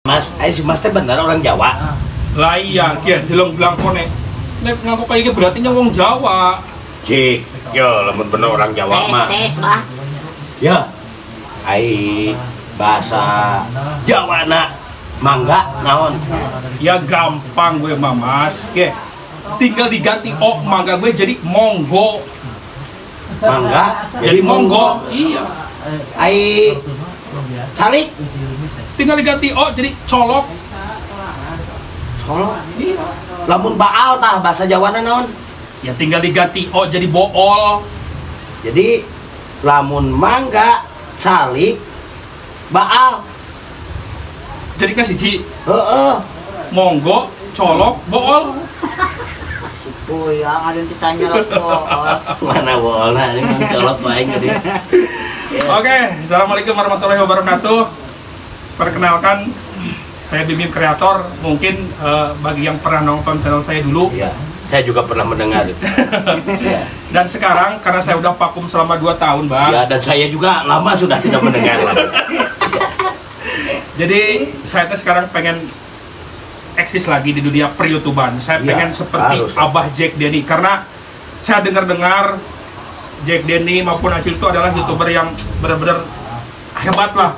Mas, si Mas teh bener orang Jawa. Lah iya, kian bilang konek. Nek ngaku kayak gitu berarti wong Jawa. Cik, yo lamun bener orang Jawa mah. Tes, Bah. Ya. Ai bahasa Jawa na mangga naon? Ya gampang gue mah Mas. Oke. Tinggal diganti mangga gue jadi monggo. Mangga Jadi monggo. Iya. Ai salik Tinggal diganti jadi colok. Colok. Iya. Lamun baal tah bahasa Jawana naon? Ya tinggal diganti jadi bool. Jadi lamun mangga salik baal. Jadi kan siji Heeh. monggo, colok, bool. Oh ya, ada yang ditanya lah kok. Mana bola ini kan colok baik jadi. Oke, assalamualaikum warahmatullahi wabarakatuh. Perkenalkan, saya Bim Bim Kreator. Mungkin bagi yang pernah nonton channel saya dulu. Iya, saya juga pernah mendengar itu. Ya. Dan sekarang karena saya udah vakum selama 2 tahun, Bang. Ya, dan saya juga lama sudah tidak mendengar. Jadi saya tuh sekarang pengen eksis lagi di dunia per-YouTuban. Saya Ya, pengen seperti harus. Abah Jack Denny, karena saya dengar-dengar Jack Denny maupun Acil itu adalah YouTuber yang benar-benar hebat lah.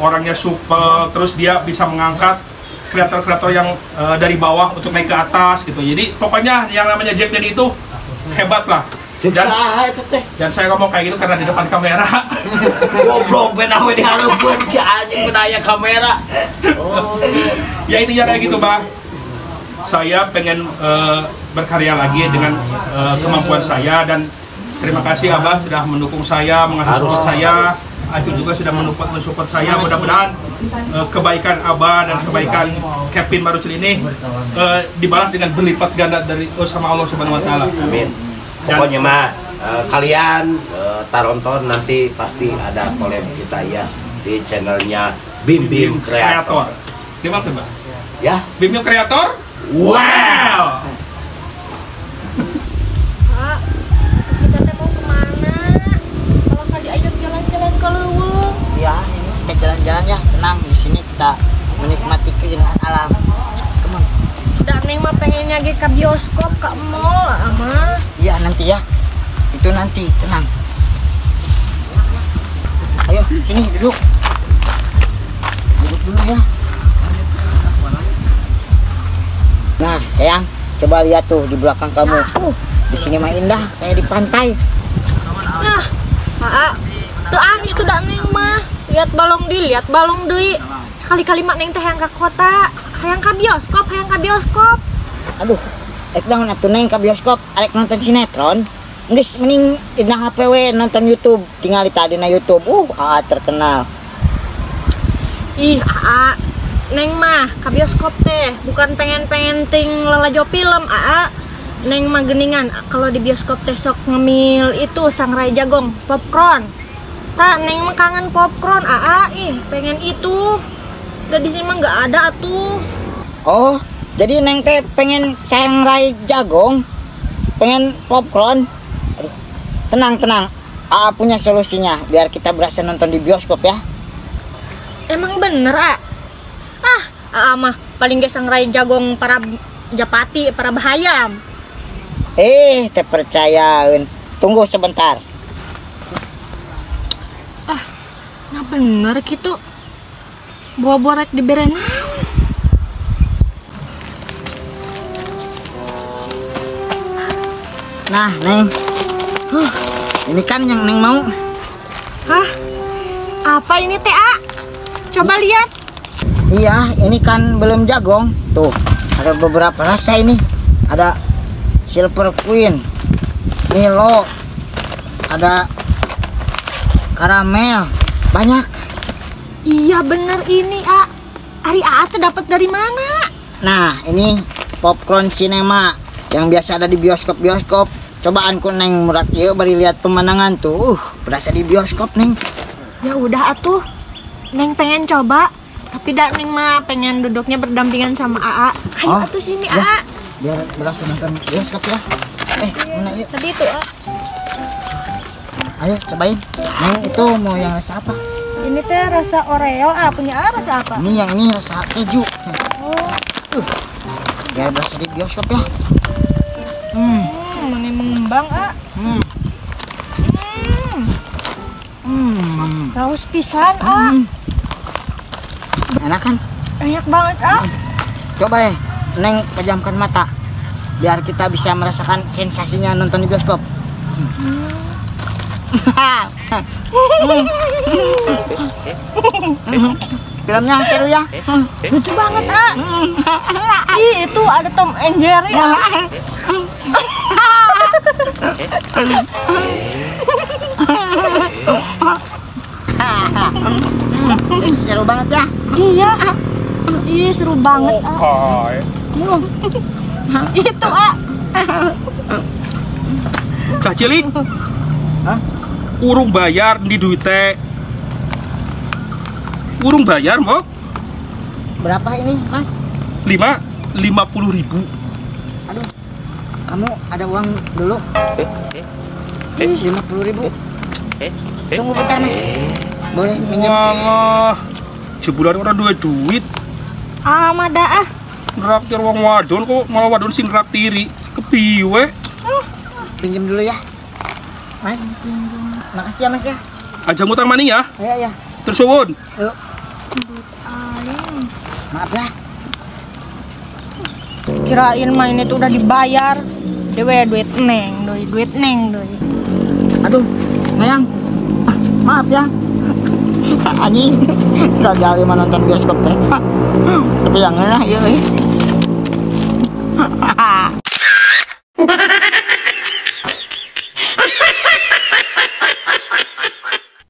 Orangnya supel, terus dia bisa mengangkat kreator-kreator yang dari bawah untuk naik ke atas gitu. Jadi pokoknya yang namanya Jack Denny itu hebat lah. Dan saya ngomong kayak gitu karena di depan kamera. Goblok benar we dihareupeun si anjing bedaya kamera. Oh. Ya intinya kayak gitu, Bang. Saya pengen berkarya lagi dengan kemampuan saya, dan terima kasih Abah sudah mendukung saya, mengasih support saya. Acil juga sudah mensupport saya. Mudah-mudahan kebaikan Abah dan kebaikan Kevin Marucil ini dibalas dengan berlipat ganda dari sama Allah Subhanahu Wa Taala. Amin. Pokoknya mah kalian taronton nanti pasti ada collab kita ya di channelnya Bim Bim Kreator. Gimana tuh, Bang? Ya. Bim Bim Kreator? Wow. Kak, kita teh mau kemana? Kalau nggak diajak jalan-jalan ke Leuweung. Ya, ini kita jalan-jalan ya, tenang. Di sini kita menikmati keindahan alam. Come on. Dan Neng mah pengennya ge ke bioskop, ke mall lah mah. Iya, nanti ya. Itu nanti, tenang. Ayo, sini duduk. Duduk dulu ya. Nah, sayang, coba lihat tuh di belakang kamu. Di sini mah indah, kayak di pantai. Nah, Kak, teu aneh tuh dan Neng mah. Lihat balong deui. Sekali-kali mak Neng teh hayang ka kota, hayang ka bioskop, Aduh, ek naon atuh Neng ka bioskop, arek nonton sinetron. Geus mending dina HP we nonton YouTube, tinggal di tadi na YouTube. Terkenal. Ih, Aa, Neng mah ka bioskop teh bukan pengen ting lalajo film, Aa. Neng mah geningan kalau di bioskop teh sok ngemil itu sangrai jagong, popcorn. Neng mah kangen popcorn, Aa. Ih, pengen itu. Udah di sini mah nggak ada atuh. Oh, jadi Neng teh pengen sangrai jagong, pengen popcorn. Aduh, tenang. Punya solusinya biar kita berasa nonton di bioskop ya. Emang bener, A? Aa mah paling ge sangrai jagong para japati, para bahayam. Teh percayain. Tunggu sebentar. Nah bener gitu. Buah-buah rek dibere naon. Nah, Neng. Ini kan yang Neng mau. Hah? Apa ini teh, A? Coba lihat. Iya, ini kan belum jagong. Tuh, ada beberapa rasa ini. Ada Silver Queen, Milo, ada karamel, banyak. Iya bener ini, A. Ari A teh dapat dari mana? Nah, ini popcorn cinema yang biasa ada di bioskop-bioskop. Cobaan ku Neng murah ieu bari lihat pemandangan tuh. Berasa di bioskop, Neng. Ya udah atuh. Neng pengen coba, tapi dak Neng mah pengen duduknya berdampingan sama AA. Ayo atuh sini, ya. AA. Biar berasa nonton bioskop ya. Mana yuk? Tadi itu, A. Ayo cobain. Neng itu mau yang rasa apa? Ini teh rasa Oreo, punya rasa apa? Ini yang ini rasa keju. Oh, Biar berasa di bioskop ya. ini mengembang, Raus pisan, Enak kan? Enak banget, Coba deh, Neng pejamkan mata. Biar kita bisa merasakan sensasinya nonton di bioskop. Filmnya seru ya. Lucu banget, Ih, itu ada Tom and Jerry, Seru banget ya. Iya. Ih, seru banget, Itu, Cah cilik. Hah? Urung bayar di duit teh. Urung bayar, Mbok. Berapa ini, Mas? 50.000. Aduh. Kamu ada uang dulu? 50.000. Tunggu bentar, Mas. Boleh minjem? Walah. Jebulan orang duit. Mada, Nraktir wong wadon kok malah wadon sing nraktiri. Kepiye? Pinjem dulu ya. Mas. Makasih ya, Mas ya. Aja ngutang maning ya. Ya. Terus suwun. Yuk. Maaf ya. Kirain main itu udah dibayar. Dewe duit neng, doi. Aduh, sayang. Maaf ya. Anjing. Gagal mah nonton bioskop teh. Tapi yang enak ya.